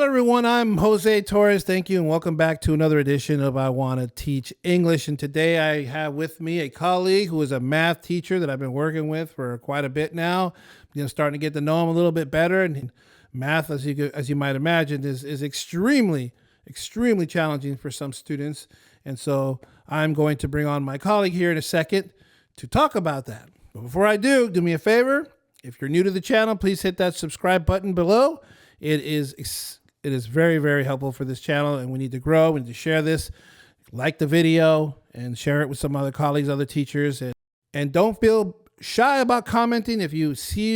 everyone. I'm Jose Torres. Thank you, and welcome back to another edition of I Want to Teach English. And today I have with me a colleague who is a math teacher that I've been working with for quite a bit now. Starting to get to know him a little bit better. And math, as you might imagine, is extremely challenging for some students. And so I'm going to bring on my colleague here in a second to talk about that. But before I do me a favor. If you're new to the channel, please hit that subscribe button below. It is very, very helpful for this channel, and we need to grow. We need to share this. Like the video and share it with some other colleagues, other teachers, and don't feel shy about commenting. If you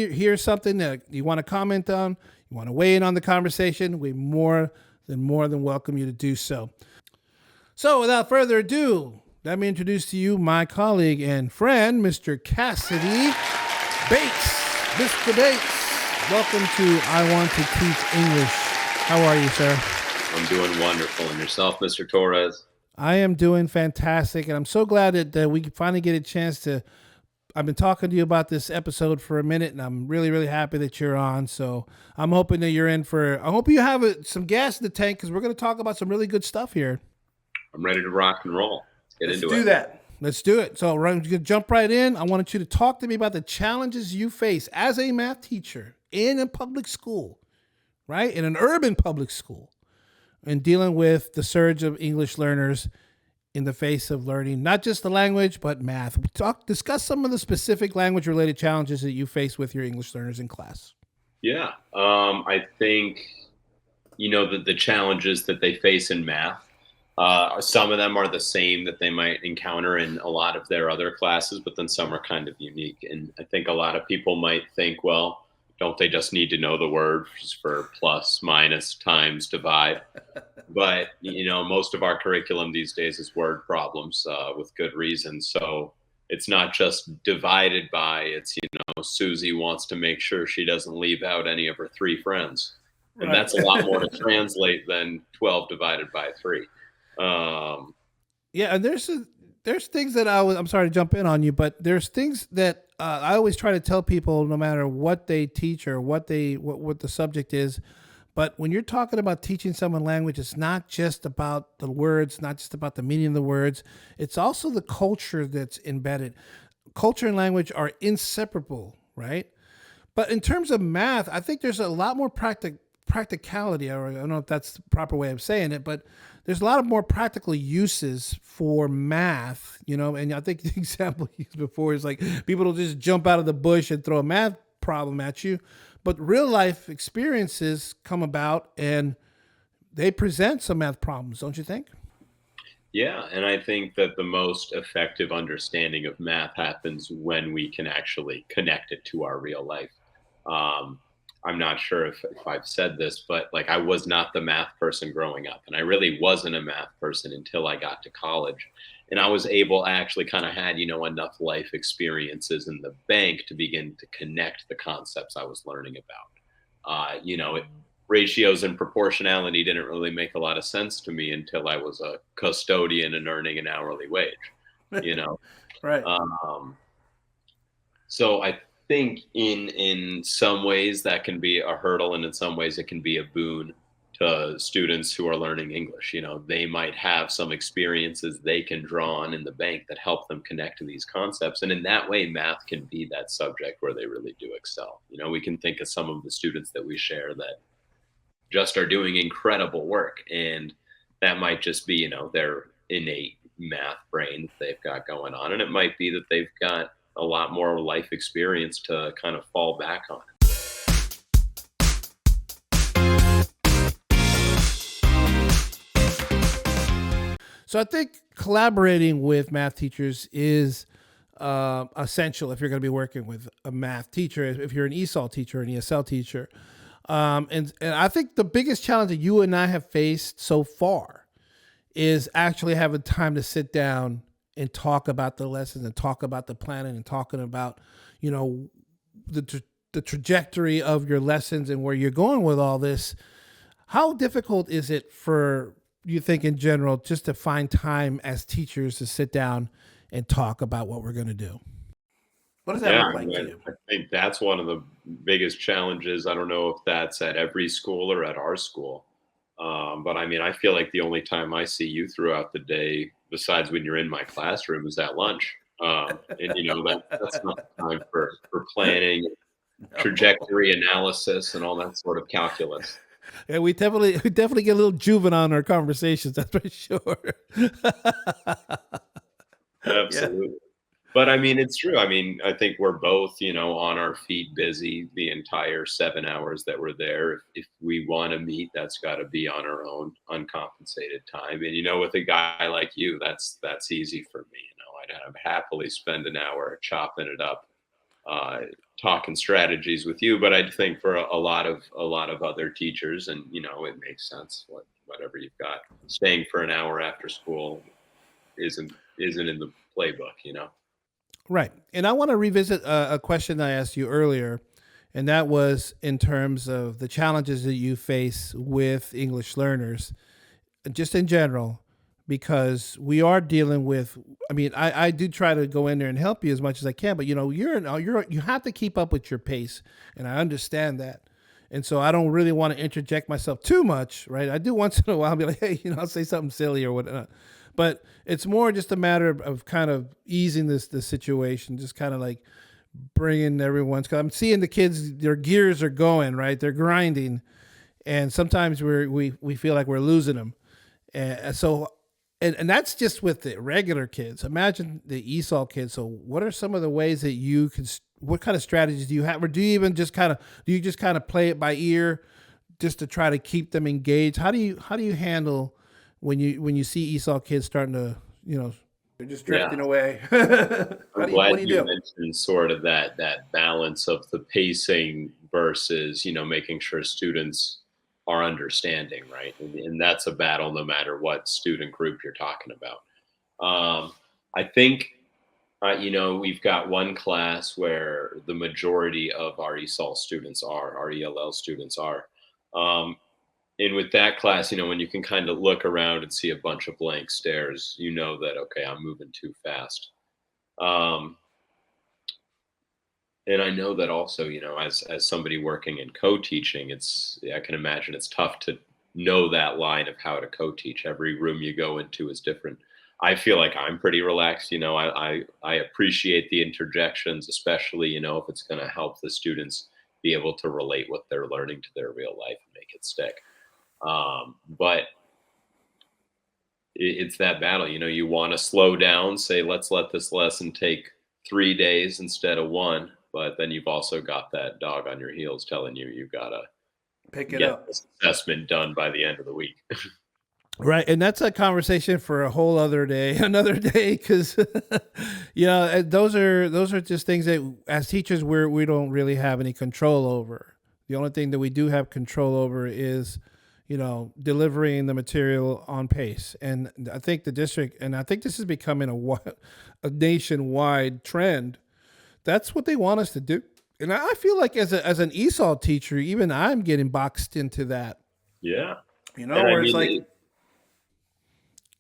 hear something that you want to comment on, you want to weigh in on the conversation, we more than welcome you to do so. So without further ado, let me introduce to you my colleague and friend, Mr. Cassidy Bates. Mr. Bates, welcome to I Want to Teach English. How are you, sir? I'm doing wonderful. And yourself, Mr. Torres? I am doing fantastic, and I'm so glad that we finally get a chance to. I've been talking to you about this episode for a minute, and I'm really, really happy that you're on. So I'm hoping that you're in for. I hope you have some gas in the tank because we're going to talk about some really good stuff here. I'm ready to rock and roll. Let's do that. Let's do it. So we're going to jump right in. I wanted you to talk to me about the challenges you face as a math teacher in a public school, right? In an urban public school, and dealing with the surge of English learners in the face of learning, not just the language, but math. Discuss some of the specific language-related challenges that you face with your English learners in class. Yeah. I think, the challenges that they face in math, some of them are the same that they might encounter in a lot of their other classes, but then some are kind of unique. And I think a lot of people might think, well, don't they just need to know the words for plus, minus, times, divide? But, most of our curriculum these days is word problems with good reason. So it's not just divided by, it's, Susie wants to make sure she doesn't leave out any of her 3 friends. And right. That's a lot more to translate than 12 divided by 3. Yeah, and there's things that I'm sorry to jump in on you, but there's things that I always try to tell people, no matter what they teach or what the subject is. But when you're talking about teaching someone language, it's not just about the words, not just about the meaning of the words. It's also the culture that's embedded. Culture and language are inseparable, right? But in terms of math, I think there's a lot more practicality, or I don't know if that's the proper way of saying it, but there's a lot of more practical uses for math, and I think the example used before is like people will just jump out of the bush and throw a math problem at you, but real life experiences come about and they present some math problems, don't you think? Yeah, and I think that the most effective understanding of math happens when we can actually connect it to our real life. I'm not sure if I've said this, but I was not the math person growing up, and I really wasn't a math person until I got to college. And I was able, I actually kind of had, enough life experiences in the bank to begin to connect the concepts I was learning about. Ratios and proportionality didn't really make a lot of sense to me until I was a custodian and earning an hourly wage, Right. So I think in some ways that can be a hurdle, and in some ways it can be a boon to students who are learning English. They might have some experiences they can draw on in the bank that help them connect to these concepts. And in that way, math can be that subject where they really do excel. We can think of some of the students that we share that just are doing incredible work. And that might just be, their innate math brain that they've got going on. And it might be that they've got a lot more life experience to kind of fall back on. So I think collaborating with math teachers is essential if you're going to be working with a math teacher, if you're an esol teacher or an esl teacher. And I think the biggest challenge that you and I have faced so far is actually having time to sit down and talk about the lessons and talk about the planning and talking about, the trajectory of your lessons and where you're going with all this. How difficult is it for you think in general just to find time as teachers to sit down and talk about what we're going to do? What does that look like to you? I think that's one of the biggest challenges. I don't know if that's at every school or at our school. But I mean, I feel like the only time I see you throughout the day, besides when you're in my classroom, is at lunch. And that's not the time for planning, trajectory analysis, and all that sort of calculus. Yeah, we definitely get a little juvenile in our conversations. That's for sure. Yeah. Absolutely. But I mean, it's true. I mean, I think we're both, on our feet busy the entire 7 hours that we're there. If we want to meet, that's got to be on our own uncompensated time. And with a guy like you, that's easy for me. I'd happily spend an hour chopping it up, uh, talking strategies with you. But I think for a lot of other teachers, and it makes sense. Whatever you've got, staying for an hour after school isn't in the playbook. Right. And I want to revisit a question I asked you earlier, and that was in terms of the challenges that you face with English learners, just in general, because we are dealing with. I mean, I do try to go in there and help you as much as I can, but you have to keep up with your pace, and I understand that. And so I don't really want to interject myself too much, right? I do once in a while be like, hey, I'll say something silly or whatnot. But it's more just a matter of kind of easing the situation, just kind of like bringing everyone's. Cause I'm seeing the kids, their gears are going, right? They're grinding, and sometimes we feel like we're losing them, and so and that's just with the regular kids. Imagine the ESOL kids. So what are some of the ways that you can? What kind of strategies do you have, or do you even just kind of play it by ear, just to try to keep them engaged? How do you handle when you see ESOL kids starting to, they're just Yeah. drifting away? I'm What glad do you you do? mentioned sort of that balance of the pacing versus, making sure students are understanding, right? And that's a battle no matter what student group you're talking about. I think, we've got one class where the majority of our ESOL students our ELL students are. Um, and with that class, when you can kind of look around and see a bunch of blank stares, you know that, okay, I'm moving too fast. Um, and I know that also, as somebody working in co-teaching, I can imagine it's tough to know that line of how to co-teach. Every room you go into is different. I feel like I'm pretty relaxed. I appreciate the interjections, especially, if it's going to help the students be able to relate what they're learning to their real life and make it stick. But it's that battle. You want to slow down, say, let's let this lesson take 3 days instead of one. But then you've also got that dog on your heels telling you got to Pick it get up. this assessment done by the end of the week. Right, and that's a conversation for a whole other day, another day, because those are just things that as teachers we don't really have any control over. The only thing that we do have control over is, delivering the material on pace. And I think the district, and I think this is becoming a nationwide trend. That's what they want us to do. And I feel like as an ESOL teacher, even I'm getting boxed into that. Yeah. And I Where it's mean, like,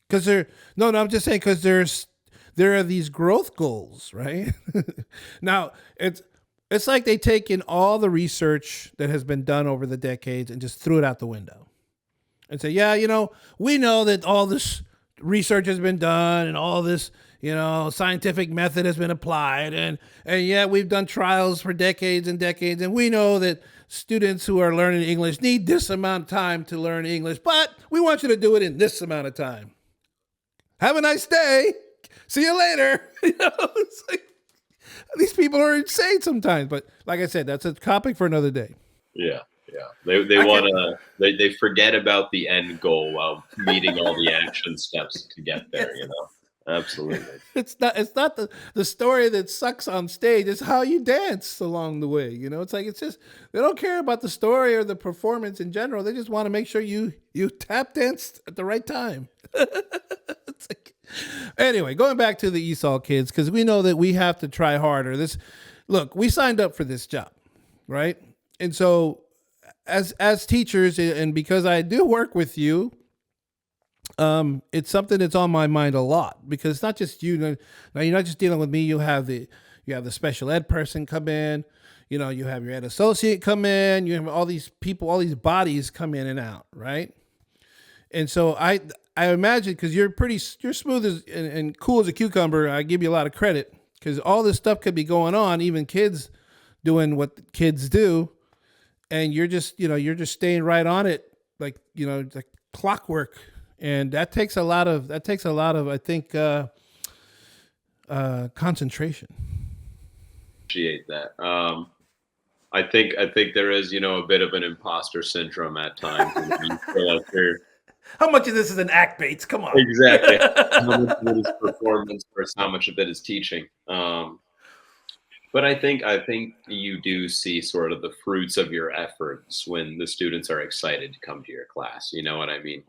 because no, I'm just saying, because there are these growth goals, right? Now it's like they take in all the research that has been done over the decades and just threw it out the window and say, yeah, we know that all this research has been done and all this, scientific method has been applied, and yeah, we've done trials for decades and decades, and we know that students who are learning English need this amount of time to learn English, but we want you to do it in this amount of time. Have a nice day. See you later. It's like, these people are insane sometimes. But like I said, that's a topic for another day. yeah. They want to, they forget about the end goal while meeting all the action steps to get there, Absolutely. It's not the story that sucks on stage. It's how you dance along the way. It's like, it's just, they don't care about the story or the performance in general. They just want to make sure you tap dance at the right time. It's like, anyway, going back to the ESOL kids, because we know that we have to try harder. Look, we signed up for this job, right? And so as teachers, and because I do work with you, it's something that's on my mind a lot, because it's not just you. Now you're not just dealing with me. You have the special ed person come in. You have your ed associate come in. You have all these people, all these bodies come in and out, right? And so I imagine, because you're smooth as and cool as a cucumber, I give you a lot of credit, because all this stuff could be going on, even kids doing what kids do, and you're just staying right on it, like like clockwork, and that takes a lot of I think concentration. Appreciate that. I think there is a bit of an imposter syndrome at times. You feel like you're How much of this is an act, Bates? Come on. exactly how much of it is performance versus how much of it is teaching. But I think you do see sort of the fruits of your efforts when the students are excited to come to your class. You know what I mean?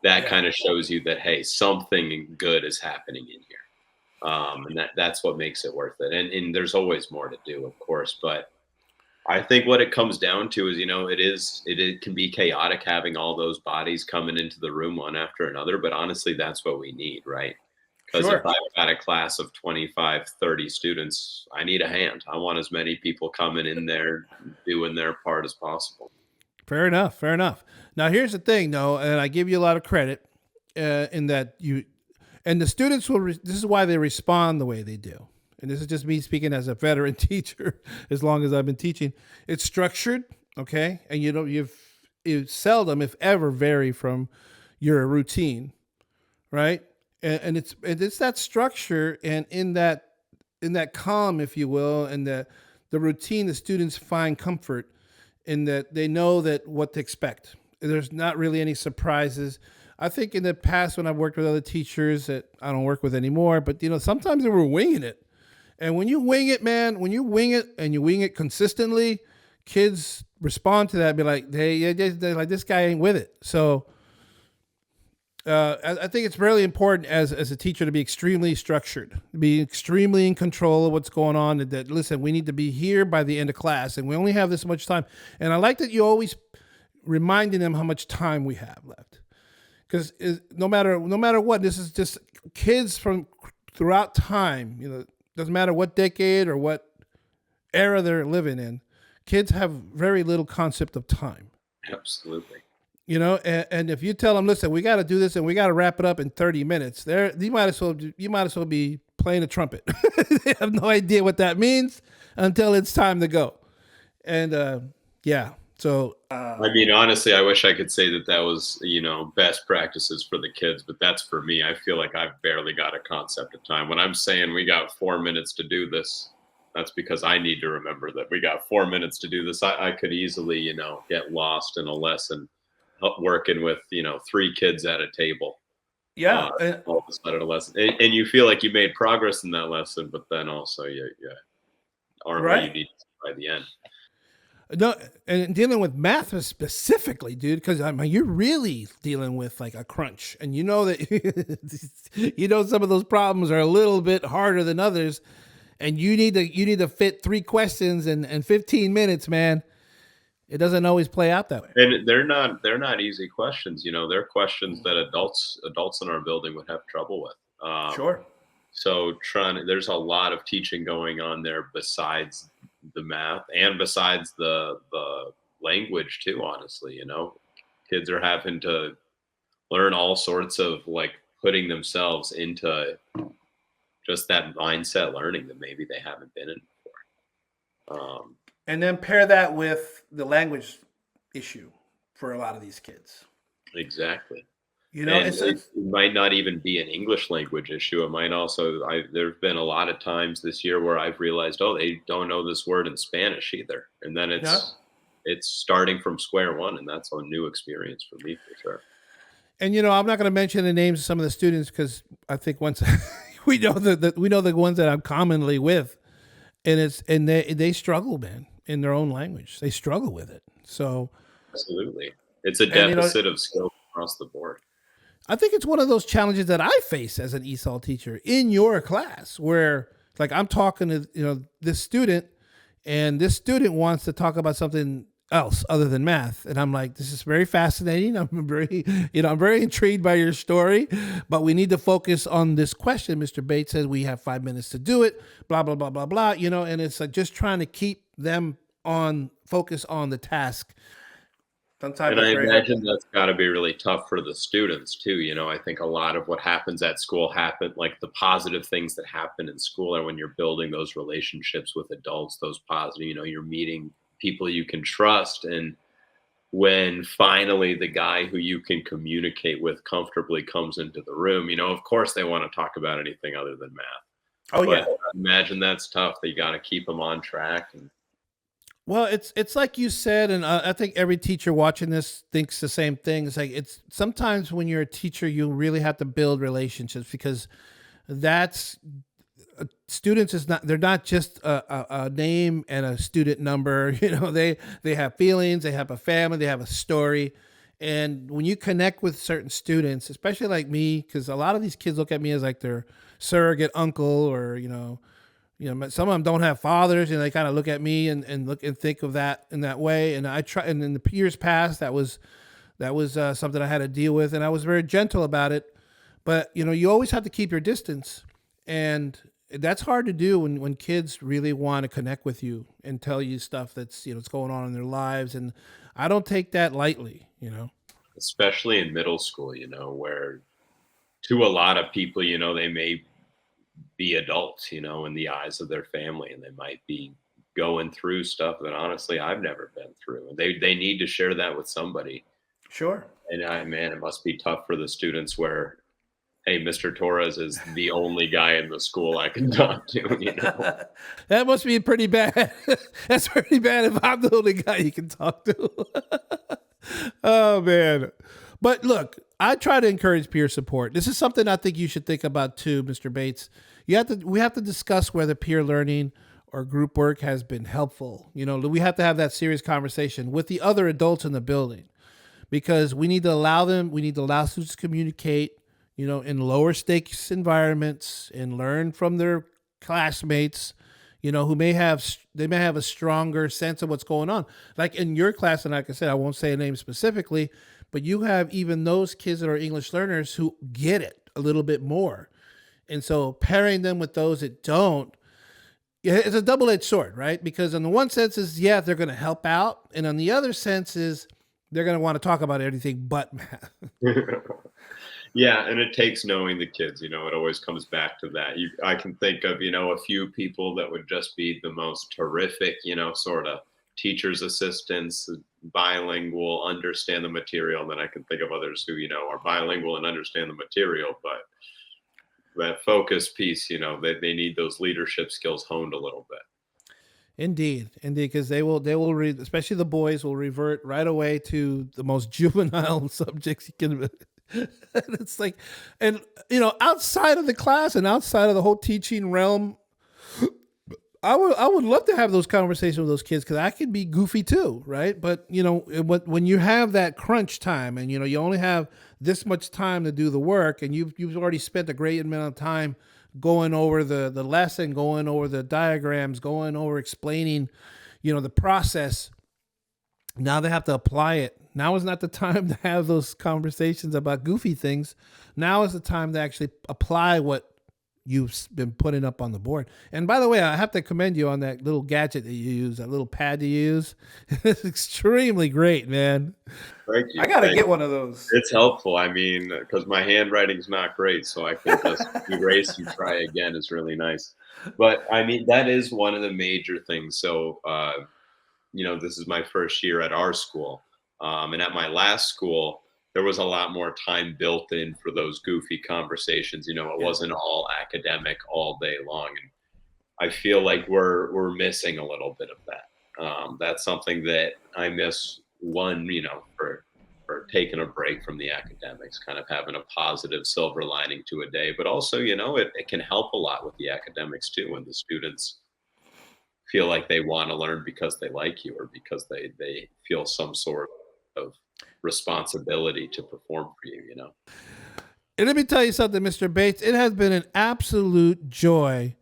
That kind of shows you that, hey, something good is happening in here. And that's what makes it worth it. And there's always more to do, of course, but I think what it comes down to is, it can be chaotic having all those bodies coming into the room one after another, but honestly, that's what we need, right? Because if I've got a class of 25, 30 students, I need a hand. I want as many people coming in there doing their part as possible. Fair enough. Fair enough. Now, here's the thing, though, and I give you a lot of credit in that and the students this is why they respond the way they do. And this is just me speaking as a veteran teacher, as long as I've been teaching. It's structured, okay? And you seldom, if ever, vary from your routine, right? And it's that structure, and in that calm, if you will, and the routine, the students find comfort in that they know that what to expect. There's not really any surprises. I think in the past when I've worked with other teachers that I don't work with anymore, but sometimes they were winging it. And when you wing it, man, when you wing it and you wing it consistently, kids respond to that and be like, they're like, this guy ain't with it. So I think it's really important as a teacher to be extremely structured, be extremely in control of what's going on. That listen, we need to be here by the end of class, and we only have this much time. And I like that you always reminding them how much time we have left, because no matter what, this is just kids from throughout time. Doesn't matter what decade or what era they're living in. Kids have very little concept of time. Absolutely. And if you tell them, listen, we got to do this and we got to wrap it up in 30 minutes, you might as well be playing a trumpet. They have no idea what that means until it's time to go. And yeah. So, I mean, honestly, I wish I could say that was, best practices for the kids, but that's for me. I feel like I've barely got a concept of time. When I'm saying we got 4 minutes to do this, that's because I need to remember that we got 4 minutes to do this. I could easily, get lost in a lesson, working with, 3 kids at a table. Yeah. All of a sudden a lesson. And you feel like you made progress in that lesson, but then also you aren't where you need to by the end. No, and dealing with math specifically, dude, because you're really dealing with like a crunch, and that some of those problems are a little bit harder than others, and you need to fit 3 questions in 15 minutes, man. It doesn't always play out that way. And they're not easy questions. They're questions that adults in our building would have trouble with. Sure. So there's a lot of teaching going on there besides the math and besides the language too, honestly. Kids are having to learn all sorts of like putting themselves into just that mindset learning that maybe they haven't been in before. And then pair that with the language issue for a lot of these kids. Exactly. It might not even be an English language issue. It might also, there've been a lot of times this year where I've realized, they don't know this word in Spanish either. And then it's starting from square one, and that's a new experience for me for sure. And, I'm not going to mention the names of some of the students because I think once we know the ones that I'm commonly with, and they struggle, man, in their own language. They struggle with it. So absolutely. It's a deficit of skill across the board. I think it's one of those challenges that I face as an ESOL teacher in your class, where like I'm talking to this student, and this student wants to talk about something else other than math, and I'm like, this is very fascinating. I'm very intrigued by your story, but we need to focus on this question. Mr. Bates says we have 5 minutes to do it. Blah blah blah blah blah. And it's like just trying to keep them on focus on the task. Sometimes And it's I very imagine helpful. that's got to be really tough for the students too. I think a lot of what happens at school like the positive things that happen in school are when you're building those relationships with adults, those positive, you're meeting people you can trust. And when finally the guy who you can communicate with comfortably comes into the room, of course they want to talk about anything other than math. Oh But yeah. I imagine that's tough. They got to keep them on track. And Well, it's like you said, and I think every teacher watching this thinks the same thing. It's like it's sometimes when you're a teacher, you really have to build relationships because that's students is not they're not just a name and a student number. They have feelings, they have a family, they have a story. And when you connect with certain students, especially like me, because a lot of these kids look at me as like their surrogate uncle, or some of them don't have fathers, and they kind of look at me and look and think of that in that way. And I try, and in the years past, that was something I had to deal with, and I was very gentle about it. But you always have to keep your distance, and that's hard to do when kids really want to connect with you and tell you stuff that's going on in their lives. And I don't take that lightly. especially in middle school, where to a lot of people, they may be adults, in the eyes of their family, and they might be going through stuff that honestly I've never been through. And they need to share that with somebody. Sure. And man, it must be tough for the students where, hey, Mr. Torres is the only guy in the school I can talk to. That must be pretty bad. That's pretty bad if I'm the only guy you can talk to. Oh man. But look, I try to encourage peer support. This is something I think you should think about too, Mr. Bates. We have to discuss whether peer learning or group work has been helpful. We have to have that serious conversation with the other adults in the building, because we need to allow students to communicate, in lower stakes environments and learn from their classmates, who they may have a stronger sense of what's going on. Like in your class, and like I said, I won't say a name specifically, but you have even those kids that are English learners who get it a little bit more. And so pairing them with those that don't, yeah, it's a double-edged sword, right? Because in the one sense is, yeah, they're going to help out. And on the other sense is they're going to want to talk about everything but math. Yeah, and it takes knowing the kids. It always comes back to that. I can think of, a few people that would just be the most terrific, sort of teachers' assistants, bilingual, understand the material. And then I can think of others who, are bilingual and understand the material, but that focus piece, they need those leadership skills honed a little bit. Indeed, because they will read, especially the boys will revert right away to the most juvenile subjects you can. It's like, and outside of the class and outside of the whole teaching realm, I would love to have those conversations with those kids because I can be goofy too, right? But when you have that crunch time and you only have this much time to do the work, and you've already spent a great amount of time going over the lesson, going over the diagrams, going over explaining, the process. Now they have to apply it. Now is not the time to have those conversations about goofy things. Now is the time to actually apply what you've been putting up on the board. And by the way, I have to commend you on that little gadget that you use, that little pad you use. It's extremely great, man. Thank you. I got to get one of those. It's helpful. I mean, because my handwriting's not great, so I can just erase and try again. Is really nice. But I mean, that is one of the major things. So, this is my first year at our school. And at my last school, there was a lot more time built in for those goofy conversations. It wasn't all academic all day long. And I feel like we're missing a little bit of that. That's something that I miss for taking a break from the academics, kind of having a positive silver lining to a day. But also, it can help a lot with the academics too, when the students feel like they want to learn because they like you or because they feel some sort of responsibility to perform for you. And let me tell you something, Mr. Bates. It has been an absolute joy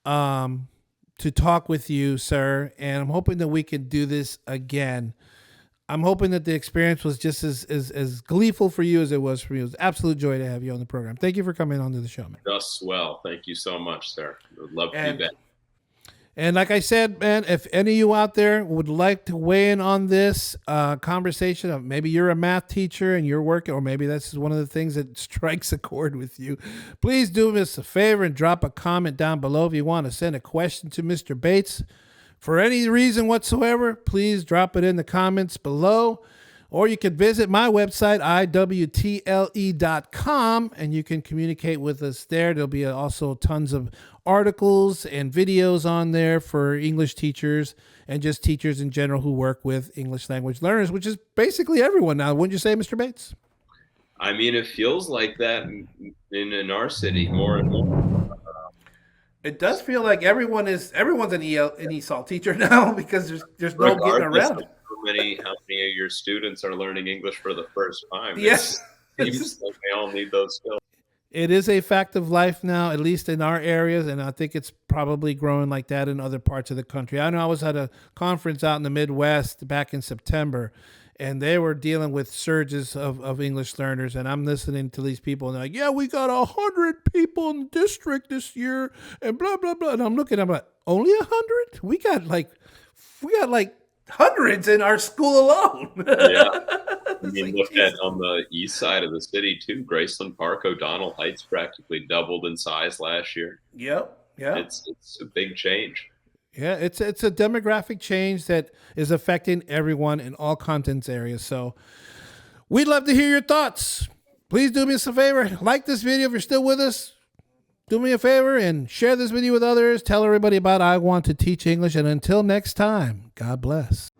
to talk with you, sir. And I'm hoping that we can do this again. I'm hoping that the experience was just as gleeful for you as it was for me. It was an absolute joy to have you on the program. Thank you for coming on to the show, man. Just well. Thank you so much, sir. Would love to be back. And like I said, man, if any of you out there would like to weigh in on this conversation of maybe you're a math teacher and you're working, or maybe that's one of the things that strikes a chord with you, please do us a favor and drop a comment down below. If you want to send a question to Mr. Bates for any reason whatsoever, please drop it in the comments below. Or you can visit my website, iwtle.com, and you can communicate with us there. There'll be also tons of articles and videos on there for English teachers and just teachers in general who work with English language learners, which is basically everyone now. Wouldn't you say, Mr. Bates? I mean, it feels like that in our city more and more. It does feel like everyone's an ESOL teacher now because there's no getting around it. How many of your students are learning English for the first time? Yes. It seems like they all need those skills. It is a fact of life now, at least in our areas, and I think it's probably growing like that in other parts of the country. I know I was at a conference out in the Midwest back in September, and they were dealing with surges of English learners, and I'm listening to these people, and they're like, yeah, we got 100 people in the district this year, and blah, blah, blah. And I'm like, only 100? We got like hundreds in our school alone. Yeah. I mean, look at on the east side of the city too. Graceland Park, O'Donnell Heights practically doubled in size last year. Yep. Yeah. It's a big change. Yeah, it's a demographic change that is affecting everyone in all contents areas. So we'd love to hear your thoughts. Please do me a favor. Like this video if you're still with us. Do me a favor and share this video with others. Tell everybody about I Want to Teach English. And until next time, God bless.